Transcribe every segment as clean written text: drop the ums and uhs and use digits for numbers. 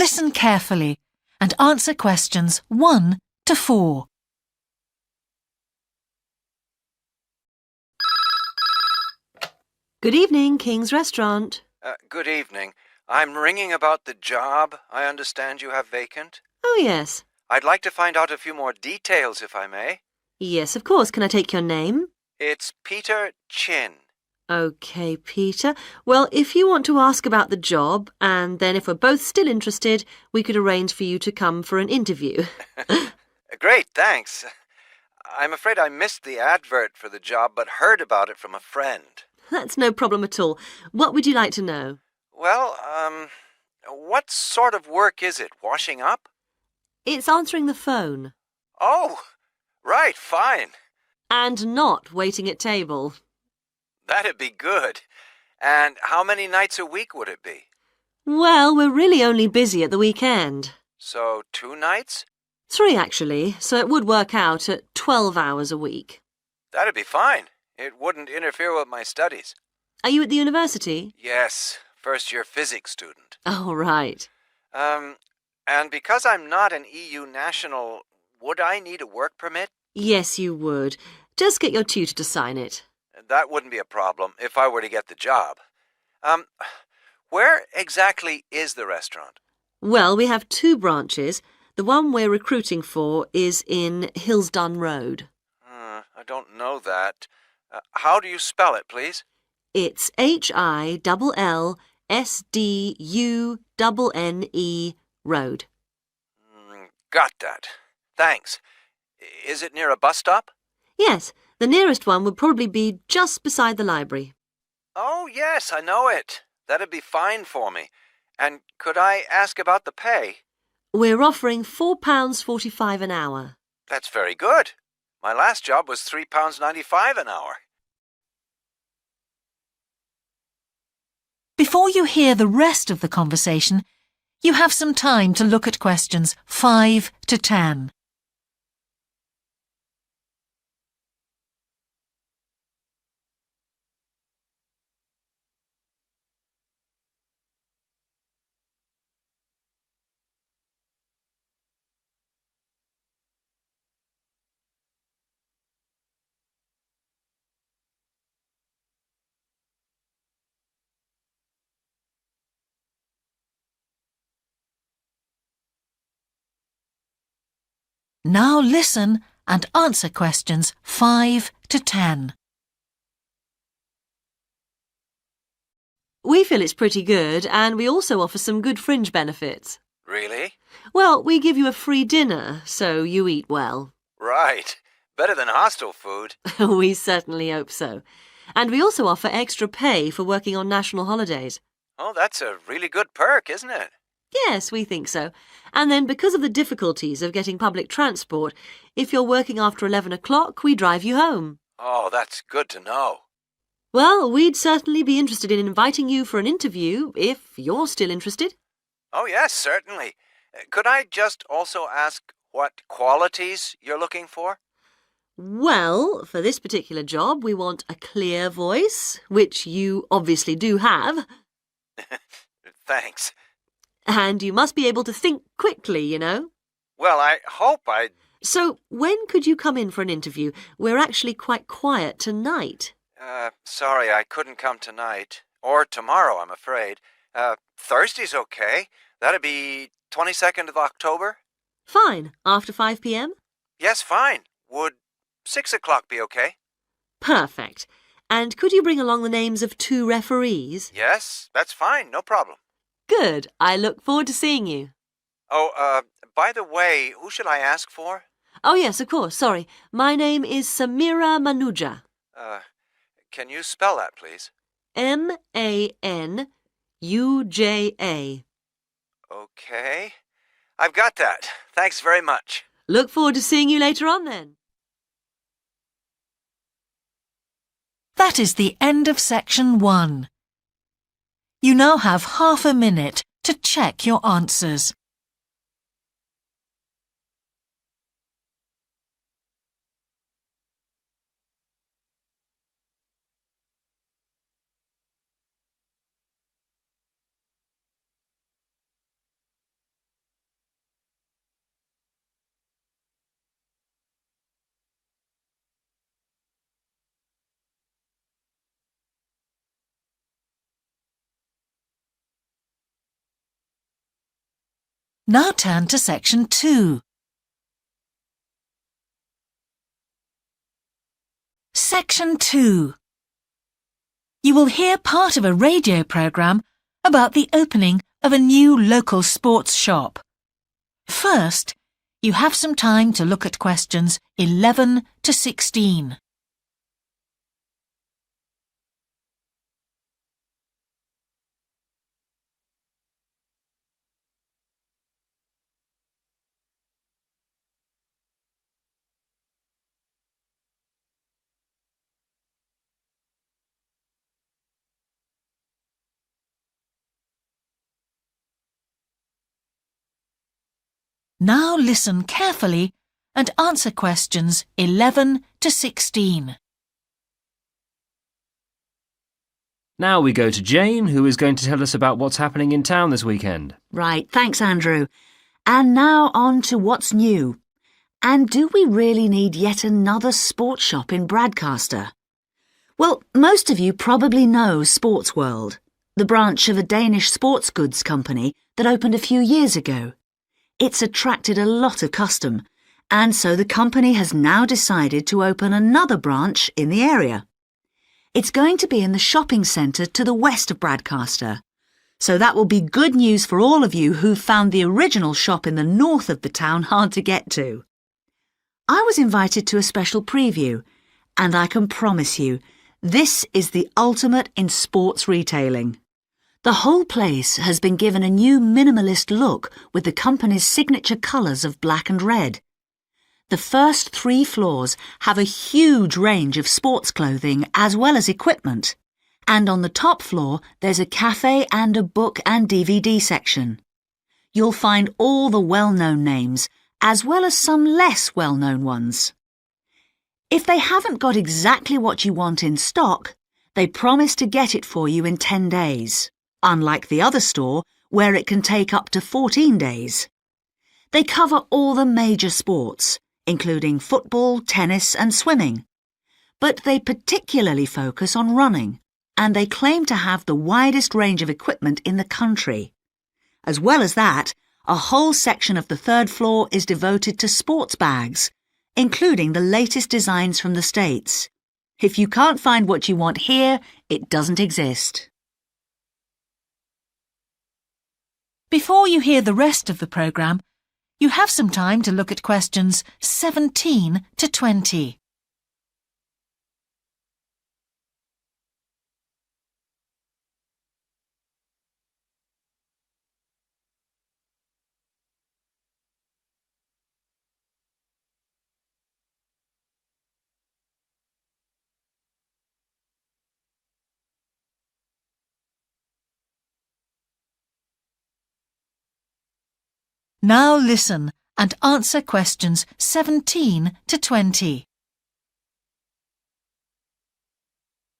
listen carefully and answer questions 1 to 4. Good evening, King's Restaurant. Good evening. I'm ringing about the job I understand you have vacant. Oh, yes. I'd like to find out a few more details, if I may. Yes, of course. Can I take your name? It's Peter Chin. OK, Peter. Well, if you want to ask about the job, and then if we're both still interested, we could arrange for you to come for an interview. Great, thanks. I'm afraid I missed the advert for the job, but heard about it from a friend. That's no problem at all. What would you like to know? Well, what sort of work is it? Washing up? It's answering the phone. Oh, right, fine. And not waiting at table. That'd be good. And how many nights a week would it be? Well, we're really only busy at the weekend. So 2 nights? 3, actually, so it would work out at 12 hours a week. That'd be fine. It wouldn't interfere with my studies. Are you at the university? Yes, first-year physics student. Oh, right. And because I'm not an EU national, would I need a work permit? Yes, you would. Just get your tutor to sign it. That wouldn't be a problem if I were to get the job. Where exactly is the restaurant? Well, we have 2 branches. The one we're recruiting for is in Hillsdon Road. I don't know that. How do you spell it, please? It's HILLSDUNNE Road. Got that. Thanks. Is it near a bus stop? Yes, the nearest one would probably be just beside the library. Oh, yes, I know it. That'd be fine for me. And could I ask about the pay? We're offering £4.45 an hour. That's very good. My last job was £3.95 an hour. Before you hear the rest of the conversation, you have some time to look at questions 5 to 10. Now listen and answer questions 5 to 10. We feel it's pretty good, and we also offer some good fringe benefits. Really? Well, we give you a free dinner, so you eat well. Right. Better than hostel food. We certainly hope so. And we also offer extra pay for working on national holidays. Oh, that's a really good perk, isn't it? Yes, we think so. And then because of the difficulties of getting public transport, if you're working after 11 o'clock, we drive you home. Oh, that's good to know. Well, we'd certainly be interested in inviting you for an interview, if you're still interested. Oh, yes, certainly. Could I just also ask what qualities you're looking for? Well, for this particular job, we want a clear voice, which you obviously do have. Thanks. And you must be able to think quickly, you know. Well, I hope I... So, when could you come in for an interview? We're actually quite quiet tonight. Sorry, I couldn't come tonight. Or tomorrow, I'm afraid. Thursday's okay. That'd be 22nd of October? Fine. After 5 p.m? Yes, fine. Would 6 o'clock be okay? Perfect. And could you bring along the names of 2 referees? Yes, that's fine. No problem. Good. I look forward to seeing you. Oh, by the way, who should I ask for? Oh, yes, of course. Sorry. My name is Samira Manuja. Can you spell that, please? Manuja. Okay. I've got that. Thanks very much. Look forward to seeing you later on, then. That is the end of section 1. You now have half a minute to check your answers. Now turn to section 2. Section 2. You will hear part of a radio programme about the opening of a new local sports shop. First, you have some time to look at questions 11 to 16. Now listen carefully and answer questions 11 to 16. Now we go to Jane, who is going to tell us about what's happening in town this weekend. Right, thanks, Andrew. And now on to what's new. And do we really need yet another sports shop in Bradcaster? Well, most of you probably know Sports World, the branch of a Danish sports goods company that opened a few years ago. It's attracted a lot of custom, and so the company has now decided to open another branch in the area. It's going to be in the shopping centre to the west of Bradcaster, so that will be good news for all of you who found the original shop in the north of the town hard to get to. I was invited to a special preview, and I can promise you, this is the ultimate in sports retailing. The whole place has been given a new minimalist look with the company's signature colours of black and red. The first 3 floors have a huge range of sports clothing as well as equipment, and on the top floor there's a cafe and a book and DVD section. You'll find all the well-known names as well as some less well-known ones. If they haven't got exactly what you want in stock, they promise to get it for you in 10 days. Unlike the other store, where it can take up to 14 days. They cover all the major sports, including football, tennis and swimming. But they particularly focus on running, and they claim to have the widest range of equipment in the country. As well as that, a whole section of the 3rd floor is devoted to sports bags, including the latest designs from the States. If you can't find what you want here, it doesn't exist. Before you hear the rest of the programme, you have some time to look at questions 17 to 20. Now listen and answer questions 17 to 20.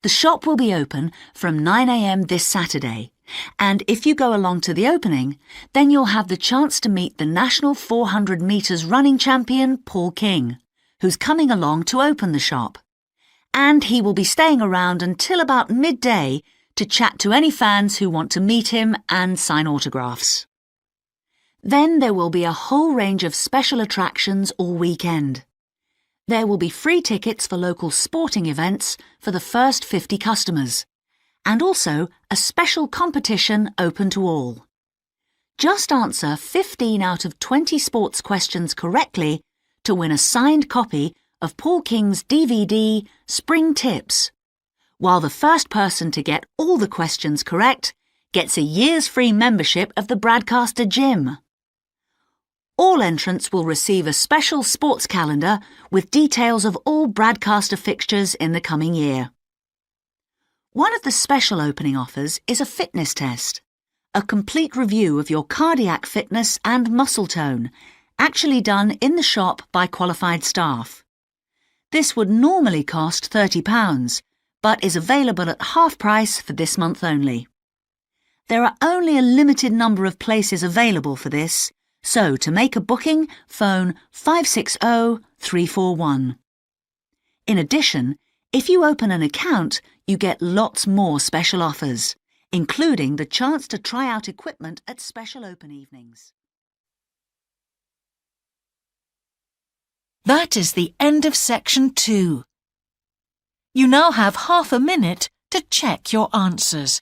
The shop will be open from 9 a.m. this Saturday, and if you go along to the opening, then you'll have the chance to meet the national 400 metres running champion Paul King, who's coming along to open the shop. And he will be staying around until about midday to chat to any fans who want to meet him and sign autographs. Then there will be a whole range of special attractions all weekend. There will be free tickets for local sporting events for the first 50 customers, and also a special competition open to all. Just answer 15 out of 20 sports questions correctly to win a signed copy of Paul King's DVD, Spring Tips, while the first person to get all the questions correct gets a year's free membership of the Bradcaster Gym. All entrants will receive a special sports calendar with details of all Bradcaster fixtures in the coming year. One of the special opening offers is a fitness test, a complete review of your cardiac fitness and muscle tone, actually done in the shop by qualified staff. This would normally cost £30, but is available at half price for this month only. There are only a limited number of places available for this, so to make a booking, phone 560-341. In addition, if you open an account, you get lots more special offers, including the chance to try out equipment at special open evenings. That is the end of section 2. You now have half a minute to check your answers.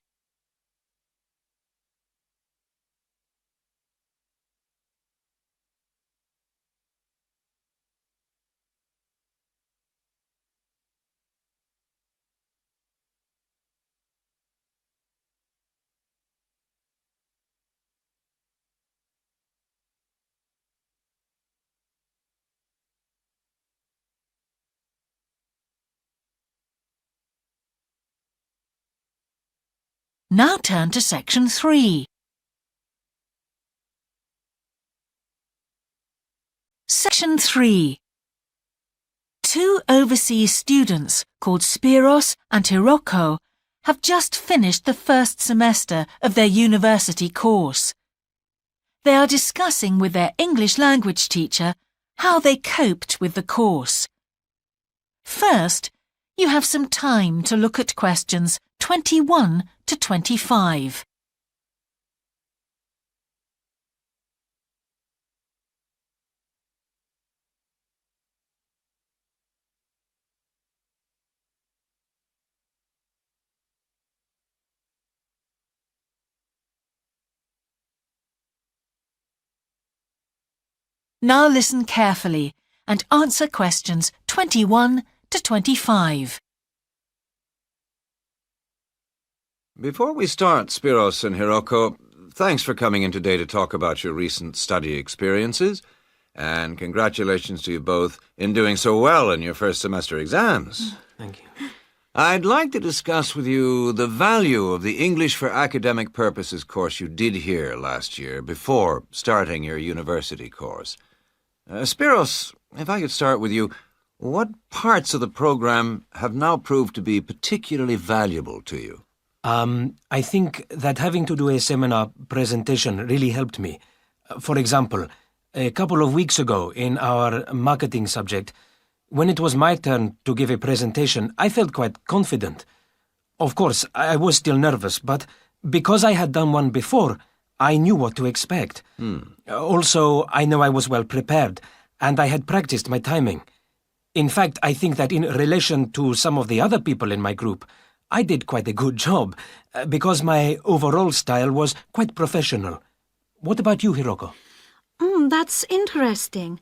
Now turn to section 3. Section 3. 2 overseas students called Spiros and Hiroko have just finished the first semester of their university course. They are discussing with their English language teacher how they coped with the course. First, you have some time to look at questions 21 to 25. Now listen carefully and answer questions 21 to 25. Before we start, Spiros and Hiroko, thanks for coming in today to talk about your recent study experiences, and congratulations to you both in doing so well in your first semester exams. Thank you. I'd like to discuss with you the value of the English for Academic Purposes course you did here last year before starting your university course. Spiros, if I could start with you, what parts of the program have now proved to be particularly valuable to you? I think that having to do a seminar presentation really helped me. For example, a couple of weeks ago in our marketing subject, when it was my turn to give a presentation, I felt quite confident. Of course, I was still nervous, but because I had done one before, I knew what to expect. Also, I know I was well prepared, and I had practiced my timing. In fact, I think that in relation to some of the other people in my group, I did quite a good job, because my overall style was quite professional. What about you, Hiroko? That's interesting.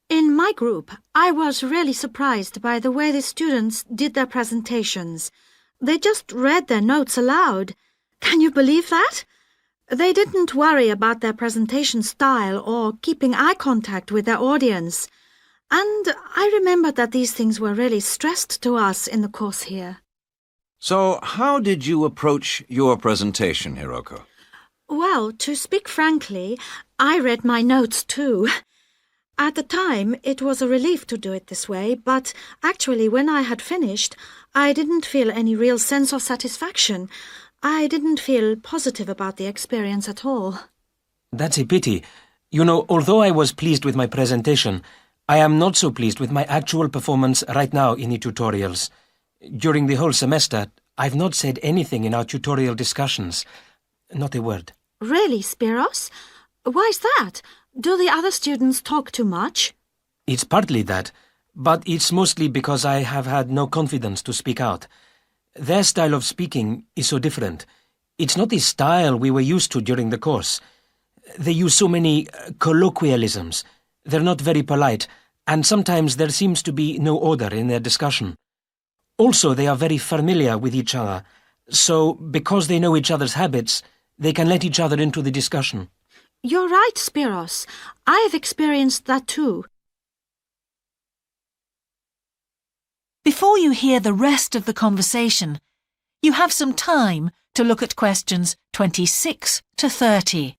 In my group, I was really surprised by the way the students did their presentations. They just read their notes aloud. Can you believe that? They didn't worry about their presentation style or keeping eye contact with their audience. And I remember that these things were really stressed to us in the course here. So, how did you approach your presentation, Hiroko? Well, to speak frankly, I read my notes too. At the time, it was a relief to do it this way, but actually when I had finished, I didn't feel any real sense of satisfaction. I didn't feel positive about the experience at all. That's a pity. You know, although I was pleased with my presentation, I am not so pleased with my actual performance right now in the tutorials. During the whole semester, I've not said anything in our tutorial discussions. Not a word. Really, Spiros? Why's that? Do the other students talk too much? It's partly that, but it's mostly because I have had no confidence to speak out. Their style of speaking is so different. It's not the style we were used to during the course. They use so many colloquialisms. They're not very polite, and sometimes there seems to be no order in their discussion. Also, they are very familiar with each other, so because they know each other's habits, they can let each other into the discussion. You're right, Spiros. I've experienced that too. Before you hear the rest of the conversation, you have some time to look at questions 26 to 30.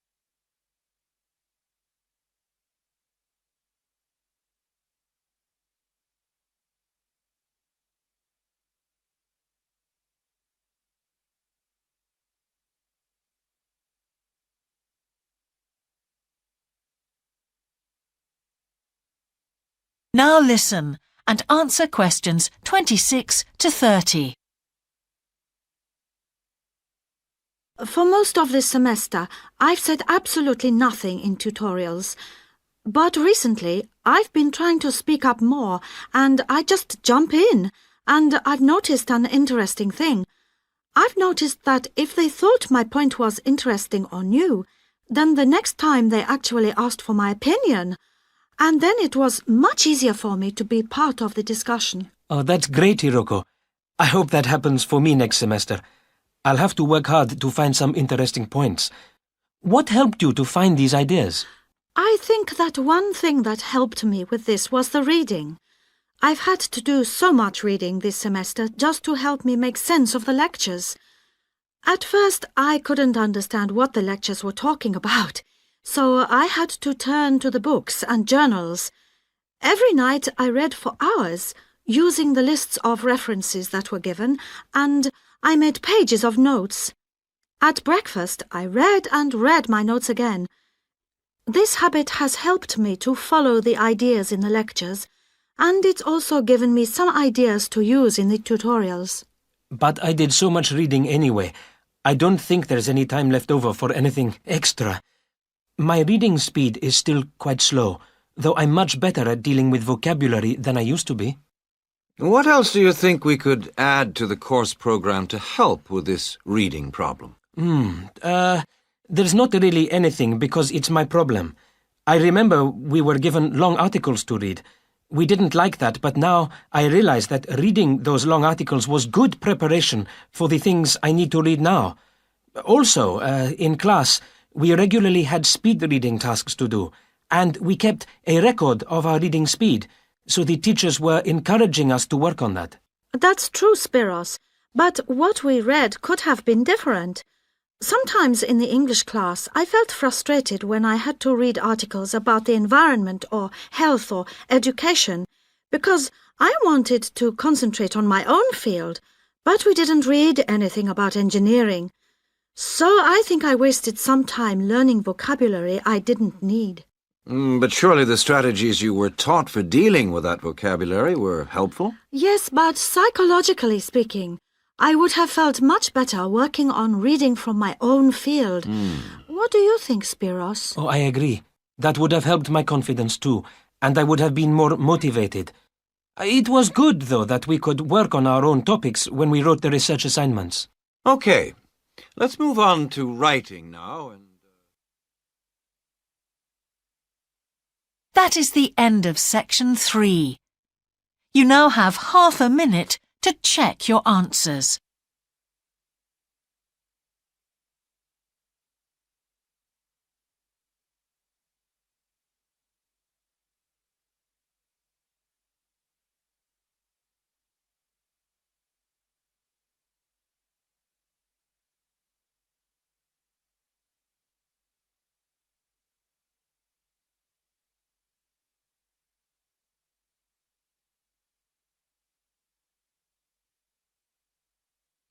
Now listen and answer questions 26 to 30. For most of this semester, I've said absolutely nothing in tutorials. But recently, I've been trying to speak up more, and I just jump in, and I've noticed an interesting thing. I've noticed that if they thought my point was interesting or new, then the next time they actually asked for my opinion, and then it was much easier for me to be part of the discussion. Oh, that's great, Hiroko. I hope that happens for me next semester. I'll have to work hard to find some interesting points. What helped you to find these ideas? I think that one thing that helped me with this was the reading. I've had to do so much reading this semester just to help me make sense of the lectures. At first, I couldn't understand what the lectures were talking about, so I had to turn to the books and journals. Every night I read for hours, using the lists of references that were given, and I made pages of notes. At breakfast, I read and read my notes again. This habit has helped me to follow the ideas in the lectures, and it's also given me some ideas to use in the tutorials. But I did so much reading anyway. I don't think there's any time left over for anything extra. My reading speed is still quite slow, though I'm much better at dealing with vocabulary than I used to be. What else do you think we could add to the course program to help with this reading problem? There's not really anything because it's my problem. I remember we were given long articles to read. We didn't like that, but now I realize that reading those long articles was good preparation for the things I need to read now. Also, in class, we regularly had speed reading tasks to do, and we kept a record of our reading speed, so the teachers were encouraging us to work on that. That's true, Spiros, but what we read could have been different. Sometimes in the English class, I felt frustrated when I had to read articles about the environment or health or education, because I wanted to concentrate on my own field, but we didn't read anything about engineering. So I think I wasted some time learning vocabulary I didn't need. But surely the strategies you were taught for dealing with that vocabulary were helpful? Yes, but psychologically speaking, I would have felt much better working on reading from my own field. What do you think, Spiros? Oh, I agree. That would have helped my confidence too, and I would have been more motivated. It was good, though, that we could work on our own topics when we wrote the research assignments. Okay, let's move on to writing now. That is the end of section 3. You now have half a minute to check your answers.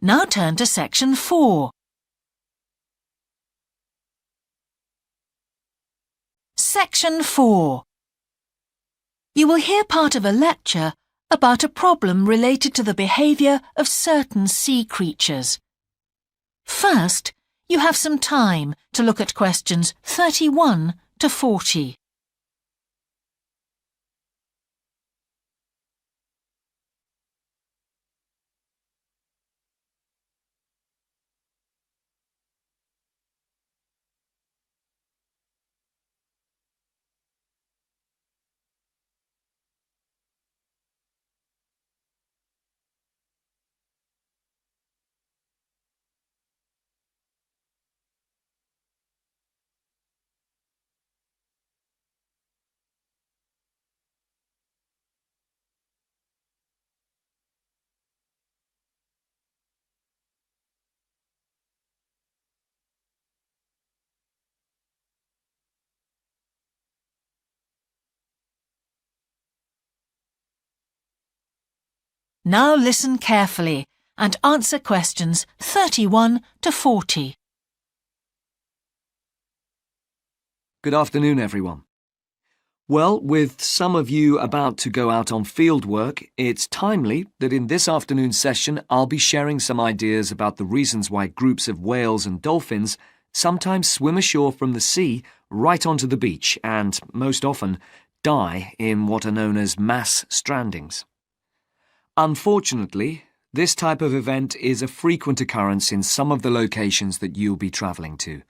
Now turn to section 4. Section 4. You will hear part of a lecture about a problem related to the behaviour of certain sea creatures. First, you have some time to look at questions 31 to 40. Now listen carefully and answer questions 31 to 40. Good afternoon, everyone. Well, with some of you about to go out on field work, it's timely that in this afternoon's session I'll be sharing some ideas about the reasons why groups of whales and dolphins sometimes swim ashore from the sea right onto the beach and, most often, die in what are known as mass strandings. Unfortunately, this type of event is a frequent occurrence in some of the locations that you'll be travelling to,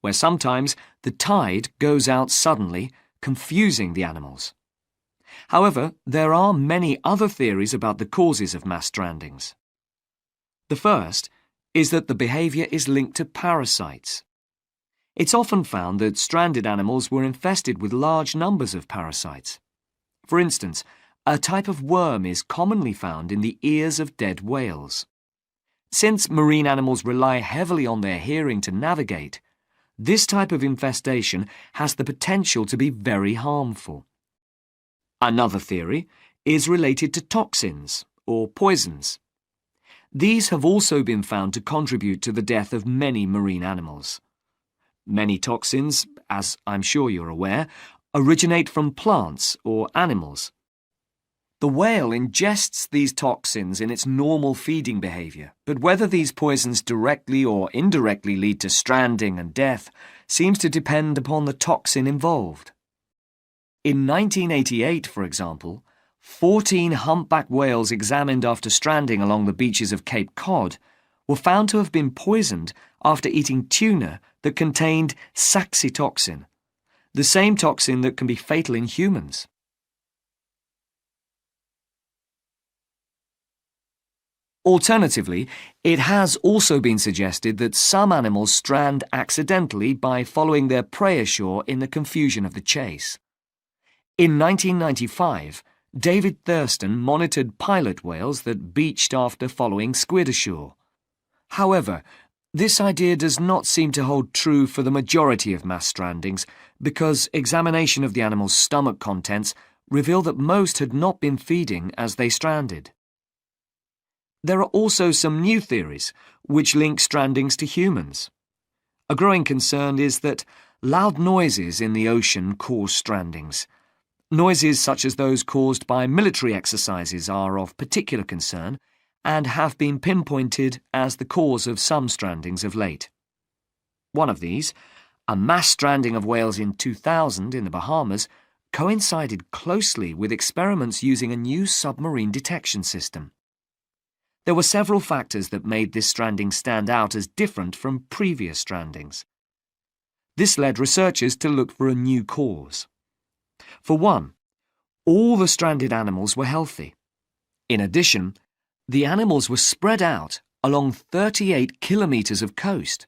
where sometimes the tide goes out suddenly, confusing the animals. However, there are many other theories about the causes of mass strandings. The first is that the behaviour is linked to parasites. It's often found that stranded animals were infested with large numbers of parasites. For instance, a type of worm is commonly found in the ears of dead whales. Since marine animals rely heavily on their hearing to navigate, this type of infestation has the potential to be very harmful. Another theory is related to toxins, or poisons. These have also been found to contribute to the death of many marine animals. Many toxins, as I'm sure you're aware, originate from plants or animals. The whale ingests these toxins in its normal feeding behaviour, but whether these poisons directly or indirectly lead to stranding and death seems to depend upon the toxin involved. In 1988, for example, 14 humpback whales examined after stranding along the beaches of Cape Cod were found to have been poisoned after eating tuna that contained saxitoxin, the same toxin that can be fatal in humans. Alternatively, it has also been suggested that some animals strand accidentally by following their prey ashore in the confusion of the chase. In 1995, David Thurston monitored pilot whales that beached after following squid ashore. However, this idea does not seem to hold true for the majority of mass strandings because examination of the animal's stomach contents revealed that most had not been feeding as they stranded. There are also some new theories which link strandings to humans. A growing concern is that loud noises in the ocean cause strandings. Noises such as those caused by military exercises are of particular concern and have been pinpointed as the cause of some strandings of late. One of these, a mass stranding of whales in 2000 in the Bahamas, coincided closely with experiments using a new submarine detection system. There were several factors that made this stranding stand out as different from previous strandings. This led researchers to look for a new cause. For one, all the stranded animals were healthy. In addition, the animals were spread out along 38 kilometres of coast,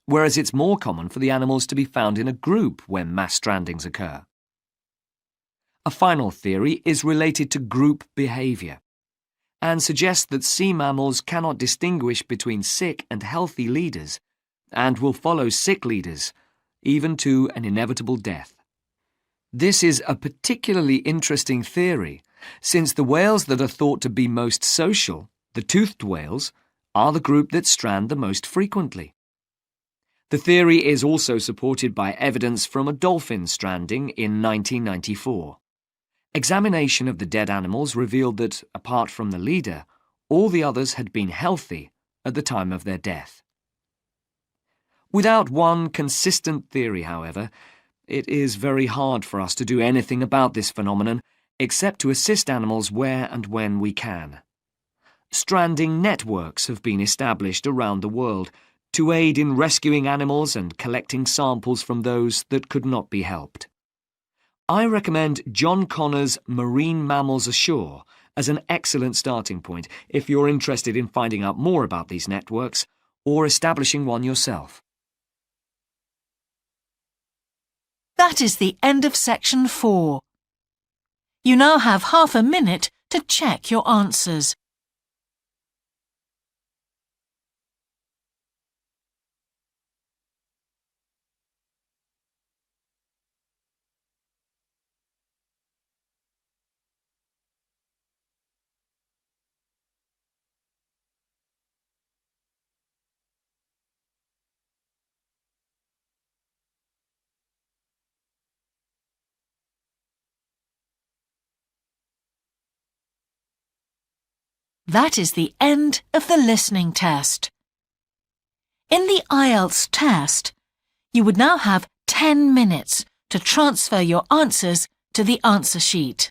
whereas it's more common for the animals to be found in a group when mass strandings occur. A final theory is related to group behaviour and suggests that sea mammals cannot distinguish between sick and healthy leaders and will follow sick leaders, even to an inevitable death. This is a particularly interesting theory, since the whales that are thought to be most social, the toothed whales, are the group that strand the most frequently. The theory is also supported by evidence from a dolphin stranding in 1994. Examination of the dead animals revealed that, apart from the leader, all the others had been healthy at the time of their death. Without one consistent theory, however, it is very hard for us to do anything about this phenomenon except to assist animals where and when we can. Stranding networks have been established around the world to aid in rescuing animals and collecting samples from those that could not be helped. I recommend John Connor's Marine Mammals Ashore as an excellent starting point if you're interested in finding out more about these networks or establishing one yourself. That is the end of section 4. You now have half a minute to check your answers. That is the end of the listening test. In the Ielts test, you would now have 10 minutes to transfer your answers to the answer sheet.